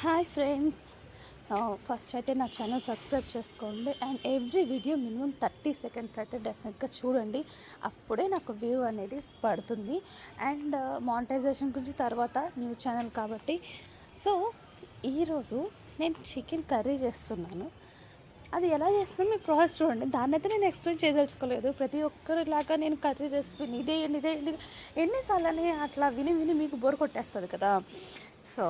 Hi friends, first అయితే నా channel subscribe చేసుకోండి and every video minimum 30 seconds అయితే డెఫినెట్గా చూడండి. అప్పుడే నాకు వ్యూ అనేది పడుతుంది. అండ్ మానిటైజేషన్ గురించి తర్వాత న్యూ ఛానల్ కాబట్టి. సో ఈరోజు నేను చికెన్ కర్రీ చేస్తున్నాను. అది ఎలా చేస్తున్నా మీ ప్రాసెస్ చూడండి. దాన్ని అయితే నేను ఎక్స్ప్లెయిన్ చేయదలుచుకోలేదు. ప్రతి ఒక్కరిలాగా నేను కర్రీ రెసిపీని ఇదే ఎన్నిసార్లు అట్లా విని విని మీకు బోర్ కొట్టేస్తుంది కదా. సో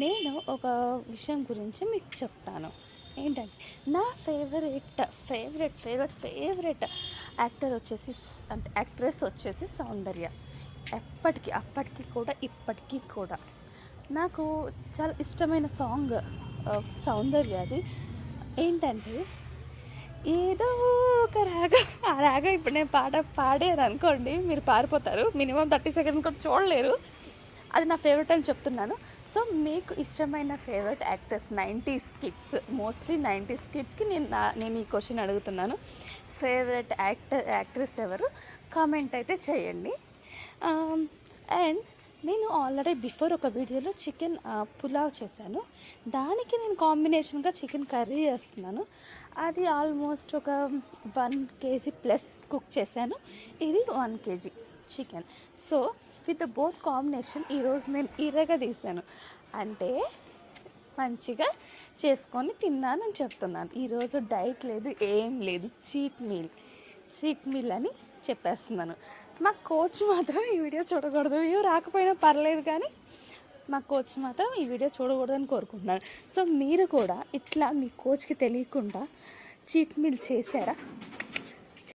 నేను ఒక విషయం గురించి మీకు చెప్తాను. ఏంటంటే నా ఫేవరెట్ యాక్టర్ వచ్చేసి అంటే యాక్ట్రెస్ వచ్చేసి సౌందర్య. అప్పటికి కూడా ఇప్పటికీ కూడా నాకు చాలా ఇష్టమైన సాంగ్ సౌందర్యది. ఏంటంటే ఏదో ఒక రాగం, ఆ రాగం ఇప్పుడు నేను పాడాను అనుకోండి, మీరు పారిపోతారు. మినిమం 30 సెకండ్స్ కూడా చూడలేరు. అది నా ఫేవరెట్ అని చెప్తున్నాను. మీకు ఇష్టమైన favourite actors 90s kids, mostly 90s కిడ్స్కి నేను ఈ క్వశ్చన్ అడుగుతున్నాను. ఫేవరెట్ యాక్ట్రెస్ ఎవరు కామెంట్ అయితే చేయండి. అండ్ నేను ఆల్రెడీ బిఫోర్ ఒక వీడియోలో చికెన్ పులావ్ చేశాను. దానికి నేను కాంబినేషన్గా చికెన్ కర్రీ చేస్తున్నాను. అది ఆల్మోస్ట్ ఒక 1 kg ప్లస్ కుక్ చేశాను. ఇది 1 kg chicken. So with both combination ఈరోజు నేను ఇరగా తీసాను, అంటే మంచిగా చేసుకొని తిన్నానని చెప్తున్నాను. ఈరోజు డైట్ లేదు, ఏం లేదు, చీట్ మీల్ అని చెప్పేస్తున్నాను. మా కోచ్ మాత్రం ఈ వీడియో చూడకూడదు. రాకపోయినా పర్లేదు, కానీ మా కోచ్ మాత్రం ఈ వీడియో చూడకూడదని కోరుకుంటున్నాను. సో మీరు కూడా ఇట్లా మీ కోచ్కి తెలియకుండా చీట్ మీల్ చేశారా?